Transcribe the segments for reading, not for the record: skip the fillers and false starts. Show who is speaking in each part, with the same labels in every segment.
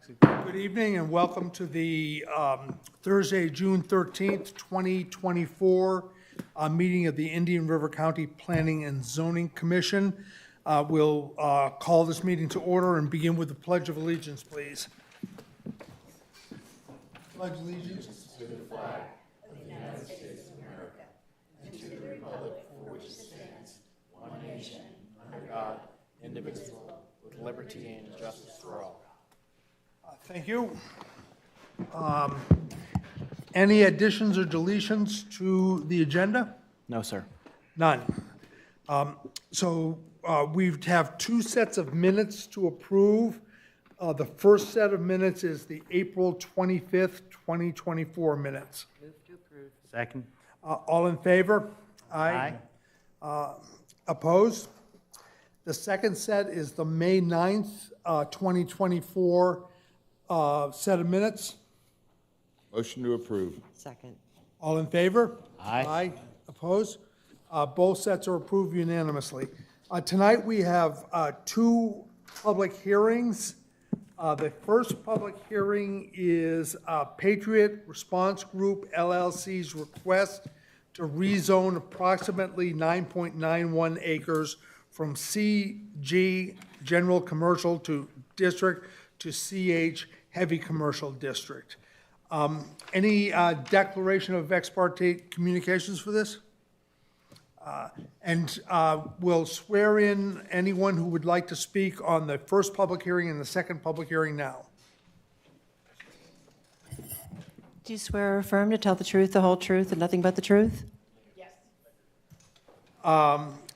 Speaker 1: Good evening and welcome to the Thursday, June 13th, 2024 meeting of the Indian River County Planning and Zoning Commission. We'll call this meeting to order and begin with the Pledge of Allegiance, please. Pledge allegiance to the flag of the United States of America and to the republic for which it stands, one nation, under God, indivisible, with liberty and justice for all. Thank you. Any additions or deletions to the agenda?
Speaker 2: No, sir.
Speaker 1: None. We have two sets of minutes to approve. The first set of minutes is the April 25th, 2024 minutes.
Speaker 2: Move to approve. Second.
Speaker 1: All in favor?
Speaker 2: Aye.
Speaker 1: Opposed? The second set is the May 9th, 2024 set of minutes.
Speaker 3: Motion to approve.
Speaker 4: Second.
Speaker 1: All in favor?
Speaker 2: Aye.
Speaker 1: Aye. Opposed? Both sets are approved unanimously. Tonight, we have two public hearings. The first public hearing is Patriot Response Group LLC's request to rezone approximately 9.91 acres from CG General Commercial District to CH Heavy Commercial District. Any declaration of ex parte communications for this? We'll swear in anyone who would like to speak on the first public hearing and the second public hearing now.
Speaker 4: Do you swear or affirm to tell the truth, the whole truth, and nothing but the truth?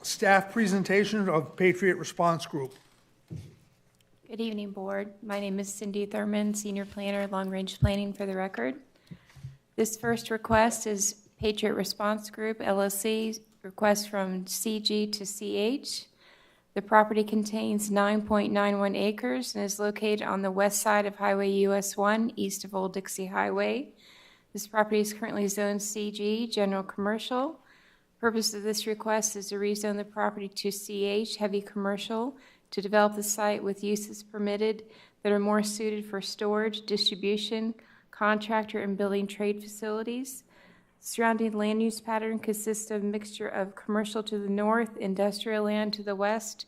Speaker 1: Staff presentation of Patriot Response Group.
Speaker 5: Good evening, Board. My name is Cindy Thurman, Senior Planner, Long Range Planning for the record. This first request is Patriot Response Group, LLC, request from CG to CH. The property contains 9.91 acres and is located on the west side of Highway US 1, east of Old Dixie Highway. This property is currently zoned CG, General Commercial. Purpose of this request is to rezone the property to CH, Heavy Commercial, to develop the site with uses permitted that are more suited for storage, distribution, contractor, and building trade facilities. Surrounding land use pattern consists of a mixture of commercial to the north, industrial land to the west,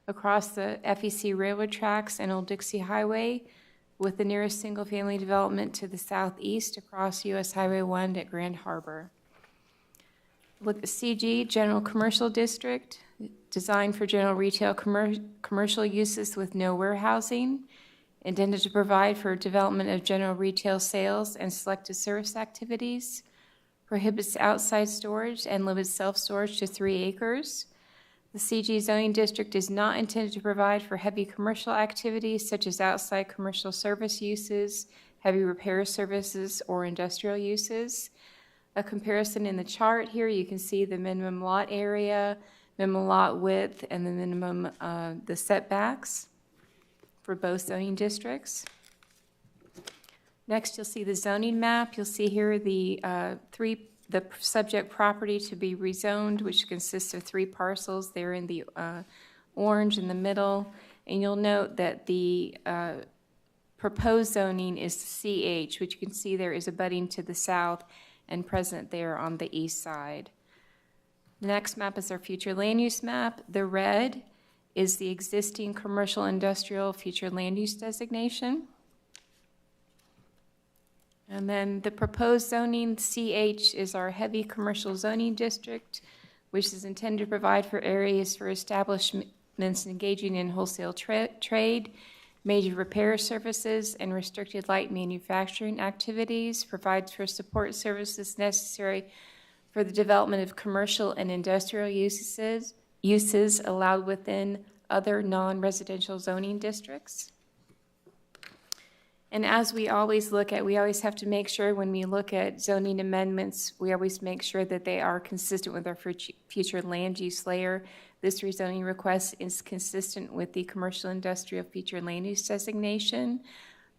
Speaker 5: across the FEC railroad tracks and Old Dixie Highway, with the nearest single-family development to the southeast across US Highway 1 at Grand Harbor. Look at CG, General Commercial District, designed for general retail commercial uses with no warehousing, intended to provide for development of general retail sales and selected service activities, prohibits outside storage and limits self-storage to 3 acres. The CG zoning district is not intended to provide for heavy commercial activities such as outside commercial service uses, heavy repair services, or industrial uses. A comparison in the chart here, you can see the minimum lot area, minimum lot width, and the minimum, the setbacks for both zoning districts. Next, you'll see the zoning map. You'll see here the subject property to be rezoned, which consists of 3 parcels. They're in the orange in the middle. And you'll note that the proposed zoning is CH, which you can see there is abutting to the south and present there on the east side. The next map is our future land use map. The red is the existing commercial industrial future land use designation. And then the proposed zoning, CH, is our heavy commercial zoning district, which is intended to provide for areas for establishments engaging in wholesale trade, major repair services, and restricted light manufacturing activities, provides for support services necessary for the development of commercial and industrial uses allowed within other non-residential zoning districts. And as we always have to make sure when we look at zoning amendments, we always make sure that they are consistent with our future land use layer. This rezoning request is consistent with the commercial industrial future land use designation.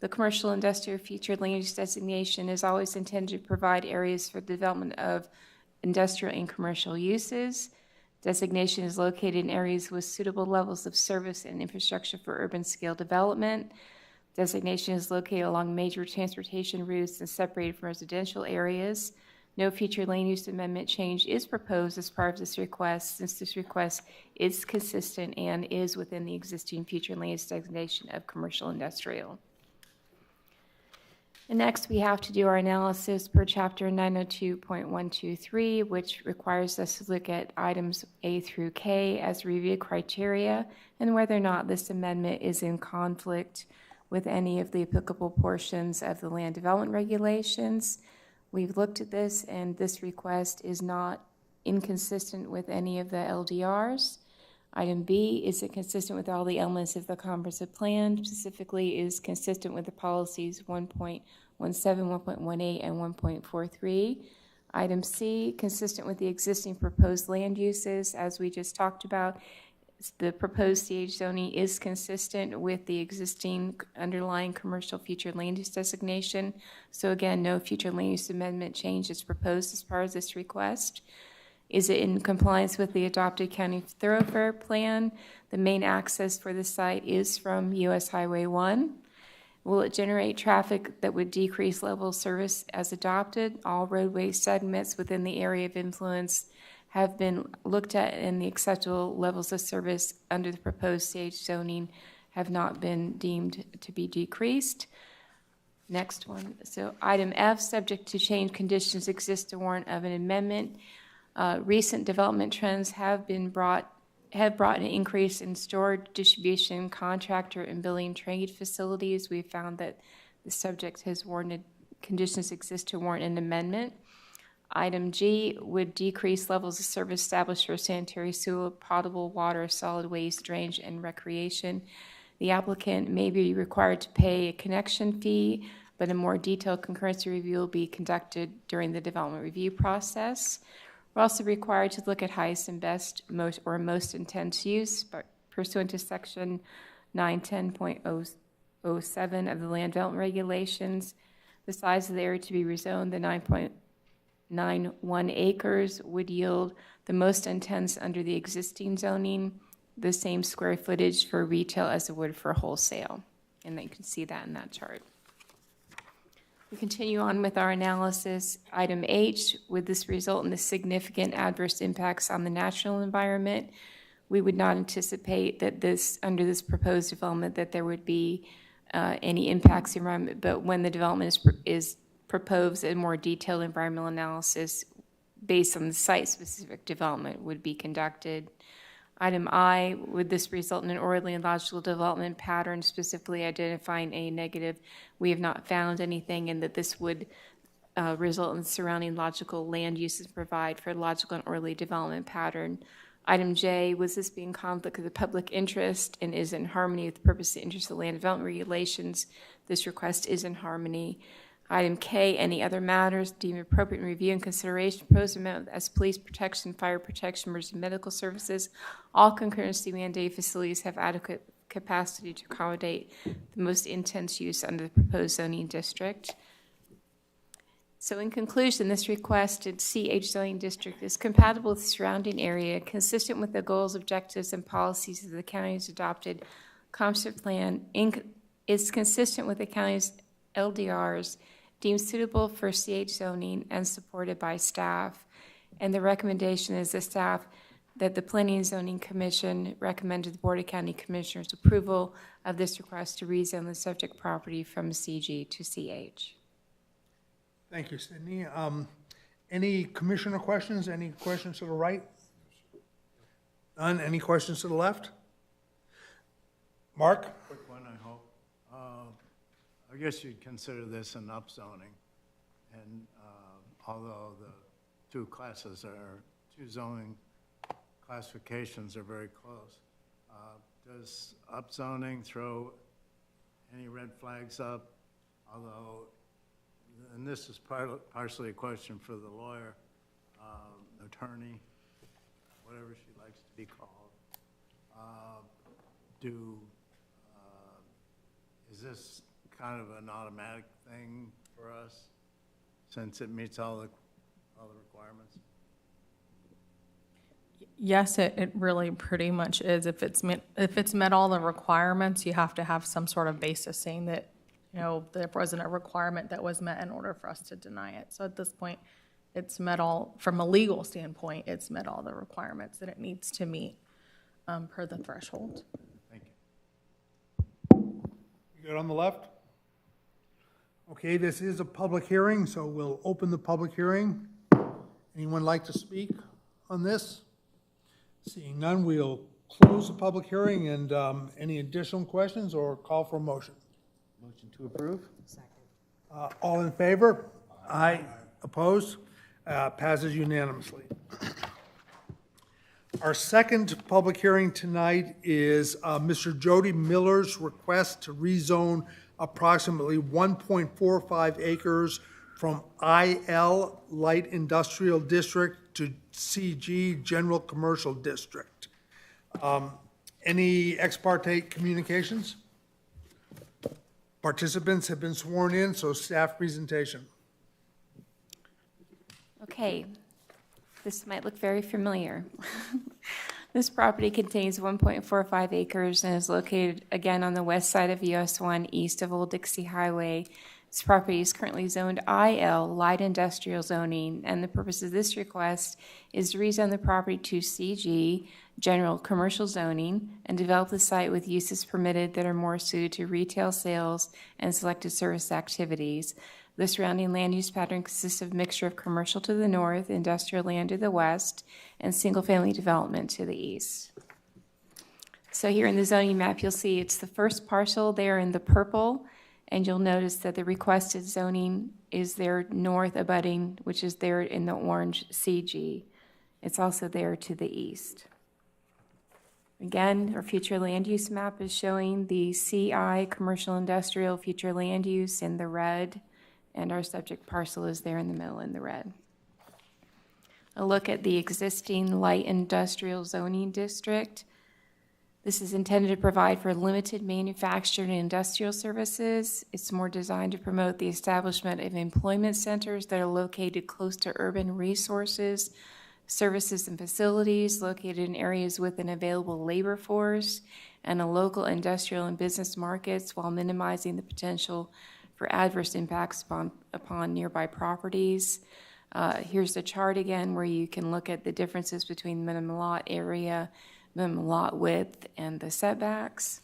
Speaker 5: The commercial industrial future land use designation is always intended to provide areas for the development of industrial and commercial uses. Designation is located in areas with suitable levels of service and infrastructure for urban scale development. Designation is located along major transportation routes and separated from residential areas. No future land use amendment change is proposed as part of this request, since this request is consistent and is within the existing future land use designation of commercial industrial. And next, we have to do our analysis per chapter 902.123, which requires us to look at items A through K as review criteria and whether or not this amendment is in conflict with any of the applicable portions of the land development regulations. We've looked at this, and this request is not inconsistent with any of the LDRs. Item B, is it consistent with all the elements of the comprehensive plan? Specifically, is consistent with the policies 1.17, 1.18, and 1.43. Item C, consistent with the existing proposed land uses, as we just talked about. The proposed CH zoning is consistent with the existing underlying commercial future land use designation. So again, no future land use amendment change is proposed as part of this request. Is it in compliance with the adopted county thoroughfare plan? The main access for the site is from US Highway 1. Will it generate traffic that would decrease level of service as adopted? All roadway segments within the area of influence have been looked at, and the acceptable levels of service under the proposed CH zoning have not been deemed to be decreased. Next one. So item F, subject to change conditions exist to warrant of an amendment. Recent development trends have brought an increase in storage, distribution, contractor, and building trade facilities. We found that the subject has warranted conditions exist to warrant an amendment. Item G would decrease levels of service established for sanitary sewer, potable water, solid waste, drainage, and recreation. The applicant may be required to pay a connection fee, but a more detailed concurrency review will be conducted during the development review process. We're also required to look at highest and best, most intense use pursuant to section 910.007 of the land development regulations. The size of the area to be rezoned, the 9.91 acres, would yield the most intense under the existing zoning, the same square footage for retail as it would for wholesale. And you can see that in that chart. We continue on with our analysis. Item H, would this result in the significant adverse impacts on the natural environment? We would not anticipate that under this proposed development, that there would be any impacts to the environment, but when the development is proposed, a more detailed environmental analysis based on the site-specific development would be conducted. Item I, would this result in an orderly and logical development pattern, specifically identifying a negative? We have not found anything, and that this would result in surrounding logical land uses provide for a logical and orderly development pattern. Item J, was this be in conflict with the public interest and is in harmony with the purpose and interest of the land development regulations? This request is in harmony. Item K, any other matters deemed appropriate in review and consideration, proposed amendment as police protection, fire protection, emergency medical services. All concurrency mandated facilities have adequate capacity to accommodate the most intense use under the proposed zoning district. So in conclusion, this requested CH zoning district is compatible with the surrounding area, consistent with the goals, objectives, and policies of the county's adopted comprehensive plan, is consistent with the county's LDRs, deemed suitable for CH zoning, and supported by staff. And the recommendation is the staff that the Planning and Zoning Commission recommended the Board of County Commissioners approval of this request to rezone the subject property from CG to CH.
Speaker 1: Thank you, Sydney. Any commissioner questions? Any questions to the right? None? Any questions to the left? Mark?
Speaker 6: Quick one, I hope. I guess you'd consider this an upzoning, and although the two zoning classifications are very close, does upzoning throw any red flags up? Although, and this is partially a question for the lawyer, attorney, whatever she likes to be called. Is this kind of an automatic thing for us, since it meets all the requirements?
Speaker 7: Yes, it really pretty much is. If it's met all the requirements, you have to have some sort of basis saying that there wasn't a requirement that was met in order for us to deny it. So at this point, it's met all, from a legal standpoint, it's met all the requirements that it needs to meet per the threshold.
Speaker 6: Thank you.
Speaker 1: You good on the left? Okay, this is a public hearing, so we'll open the public hearing. Anyone like to speak on this? Seeing none, we'll close the public hearing, and any additional questions or call for a motion?
Speaker 2: Motion to approve?
Speaker 1: All in favor? Aye. Opposed? Passes unanimously. Our second public hearing tonight is Mr. Jody Miller's request to rezone approximately 1.45 acres from IL Light Industrial District to CG General Commercial District. Any ex parte communications? Participants have been sworn in, so staff presentation.
Speaker 5: Okay, this might look very familiar. This property contains 1.45 acres and is located again on the west side of US 1, east of Old Dixie Highway. This property is currently zoned IL, light industrial zoning, and the purpose of this request is to rezone the property to CG, general commercial zoning, and develop the site with uses permitted that are more suited to retail sales and selected service activities. The surrounding land use pattern consists of a mixture of commercial to the north, industrial land to the west, and single-family development to the east. So here in the zoning map, you'll see it's the first parcel there in the purple, and you'll notice that the requested zoning is there north abutting, which is there in the orange CG. It's also there to the east. Again, our future land use map is showing the CI, commercial industrial future land use, in the red, and our subject parcel is there in the middle in the red. A look at the existing light industrial zoning district. This is intended to provide for limited manufacturing and industrial services. It's more designed to promote the establishment of employment centers that are located close to urban resources, services and facilities located in areas with an available labor force and a local industrial and business markets, while minimizing the potential for adverse impacts upon nearby properties. Here's the chart again where you can look at the differences between minimum lot area, minimum lot width, and the setbacks.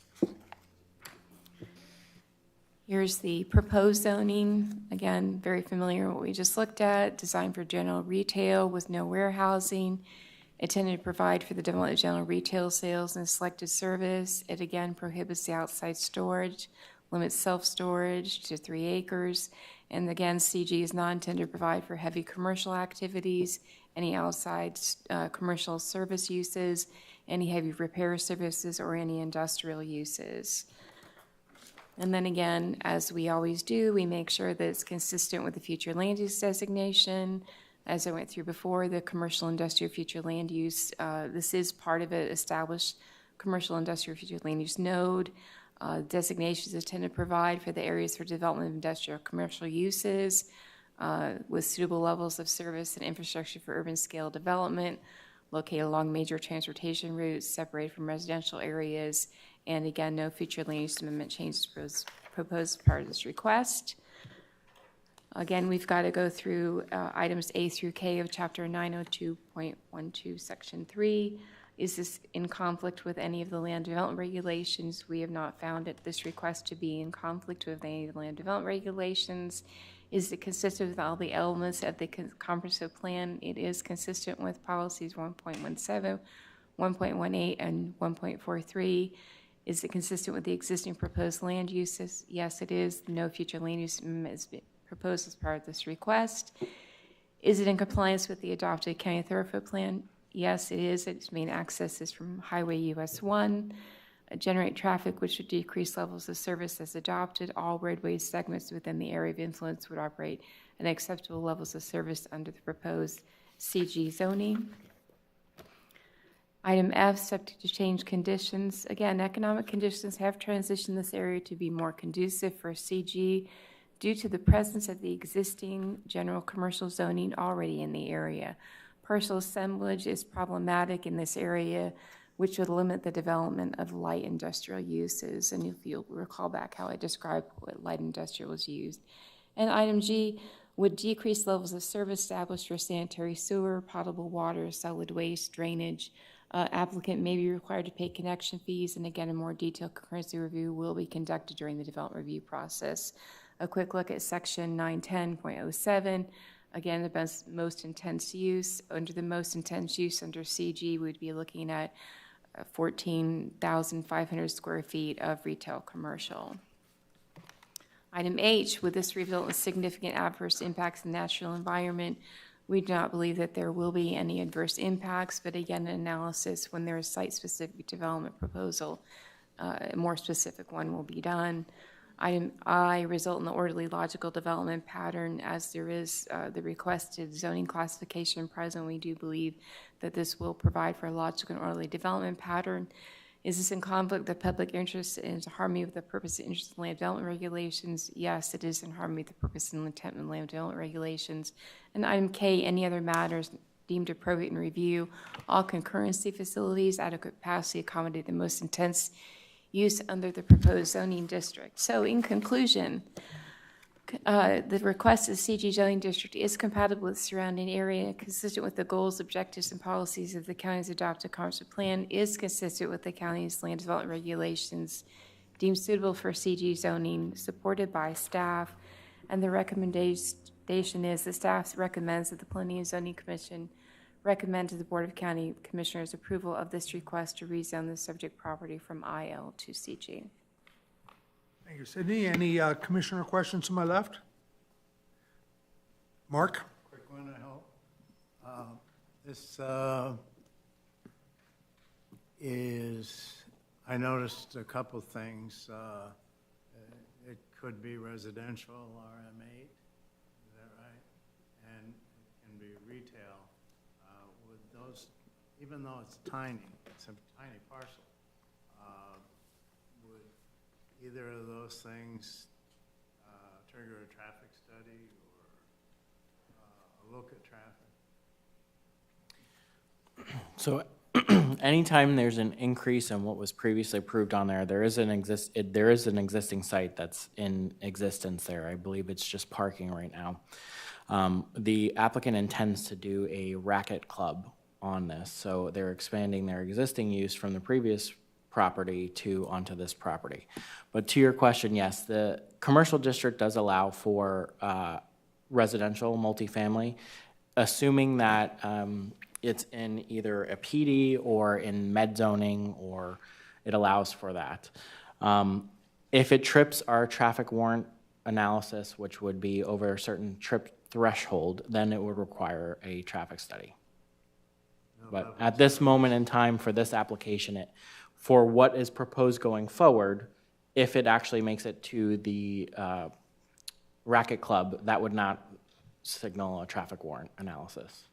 Speaker 5: Here's the proposed zoning. Again, very familiar with what we just looked at. Designed for general retail with no warehousing. Intended to provide for the development of general retail sales and selected service. It again prohibits the outside storage, limits self-storage to 3 acres. And again, CG is not intended to provide for heavy commercial activities, any outside commercial service uses, any heavy repair services, or any industrial uses. And then again, as we always do, we make sure that it's consistent with the future land use designation. As I went through before, the commercial industrial future land use, this is part of an established commercial industrial future land use node. Designations intended to provide for the areas for development of industrial commercial uses with suitable levels of service and infrastructure for urban scale development, located along major transportation routes, separated from residential areas, and again, no future land use amendment changes proposed as part of this request. Again, we've got to go through items A through K of Chapter 902.12, Section 3. Is this in conflict with any of the land development regulations? We have not found this request to be in conflict with any of the land development regulations. Is it consistent with all the elements of the comprehensive plan? It is consistent with policies 1.17, 1.18, and 1.43. Is it consistent with the existing proposed land uses? Yes, it is. No future land use amendment is proposed as part of this request. Is it in compliance with the adopted county thoroughfare plan? Yes, it is. Its main access is from Highway US 1. Generate traffic which would decrease levels of service as adopted. All roadway segments within the area of influence would operate at acceptable levels of service under the proposed CG zoning. Item F, subject to change conditions. Again, economic conditions have transitioned this area to be more conducive for CG due to the presence of the existing general commercial zoning already in the area. Parcel assemblage is problematic in this area which would limit the development of light industrial uses. And if you'll recall back how I described what light industrial was used. And item G would decrease levels of service established for sanitary sewer, potable water, solid waste, drainage. Applicant may be required to pay connection fees, and again, a more detailed concurrency review will be conducted during the development review process. A quick look at section 910.07. Again, the most intense use. Under the most intense use under CG, we'd be looking at 14,500 square feet of retail commercial. Item H, would this result in significant adverse impacts in the natural environment? We do not believe that there will be any adverse impacts, but again, an analysis when there is site-specific development proposal, a more specific one will be done. Item I, result in the orderly logical development pattern as there is the requested zoning classification present. We do believe that this will provide for a logical and orderly development pattern. Is this in conflict with the public interest and in harmony with the purpose and interest of land development regulations? Yes, it is in harmony with the purpose and intent of land development regulations. And item K, any other matters deemed appropriate in review. All concurrency facilities, adequate capacity, accommodate the most intense use under the proposed zoning district. So in conclusion, the request of the CG zoning district is compatible with the surrounding area, consistent with the goals, objectives, and policies of the county's adopted comprehensive plan, is consistent with the county's land development regulations, deemed suitable for CG zoning, supported by staff, and the recommendation is the staff recommends that the Planning and Zoning Commission recommend to the Board of County Commissioners approval of this request to rezone the subject property from IL to CG.
Speaker 1: Thank you, Sydney. Any commissioner questions to my left? Mark?
Speaker 6: Quick one, I hope. This I noticed a couple things. It could be residential RM8, is that right? And it can be retail. With those, even though it's tiny, it's a tiny parcel, would either of those things trigger a traffic study or a look at traffic?
Speaker 2: So anytime there's an increase in what was previously approved on there, there is an existing site that's in existence there. I believe it's just parking right now. The applicant intends to do a racket club on this, so they're expanding their existing use from the previous property onto this property. But to your question, yes, the commercial district does allow for residential multifamily, assuming that it's in either a PD or in med zoning, or it allows for that. If it trips our traffic warrant analysis, which would be over a certain trip threshold, then it would require a traffic study. But at this moment in time for this application, for what is proposed going forward, if it actually makes it to the racket club, that would not signal a traffic warrant analysis.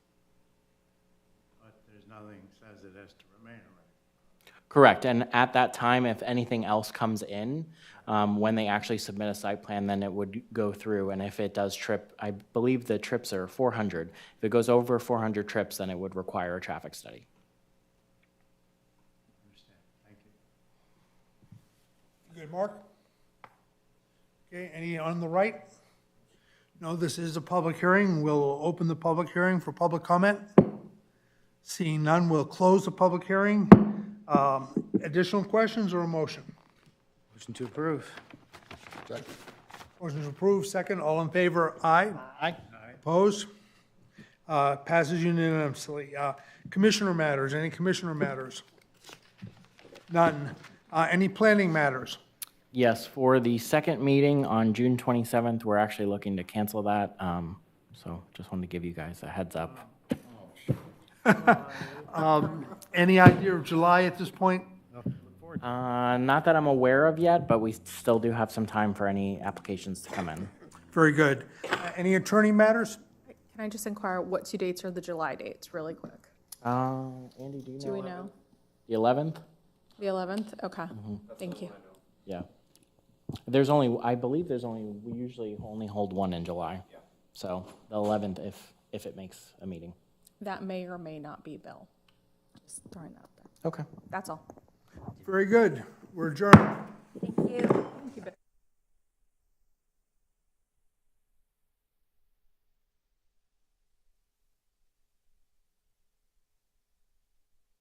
Speaker 6: But there's nothing says it has to remain a racket.
Speaker 2: Correct, and at that time, if anything else comes in, when they actually submit a site plan, then it would go through, and if it does trip, I believe the trips are 400. If it goes over 400 trips, then it would require a traffic study.
Speaker 6: Understand, thank you.
Speaker 1: Good, Mark? Okay, any on the right? No, this is a public hearing. We'll open the public hearing for public comment. Seeing none, we'll close the public hearing. Additional questions or a motion?
Speaker 2: Motion to approve.
Speaker 3: Second.
Speaker 1: Motion is approved. Second, all in favor, aye.
Speaker 2: Aye.
Speaker 1: Opposed? Passes unanimously. Commissioner matters, any commissioner matters? None. Any planning matters?
Speaker 2: Yes, for the second meeting on June 27th, we're actually looking to cancel that. So just wanted to give you guys a heads up.
Speaker 1: Any idea of July at this point?
Speaker 2: Not that I'm aware of yet, but we still do have some time for any applications to come in.
Speaker 1: Very good. Any attorney matters?
Speaker 7: Can I just inquire what two dates are the July dates, really quick?
Speaker 2: Andy, do you know?
Speaker 7: Do we know?
Speaker 2: The 11th?
Speaker 7: The 11th? Okay, thank you.
Speaker 2: Yeah. I believe we usually only hold one in July. So the 11th, if it makes a meeting.
Speaker 7: That may or may not be Bill. Just throwing that out there.
Speaker 2: Okay.
Speaker 7: That's all.
Speaker 1: Very good. We're adjourned.
Speaker 5: Thank you.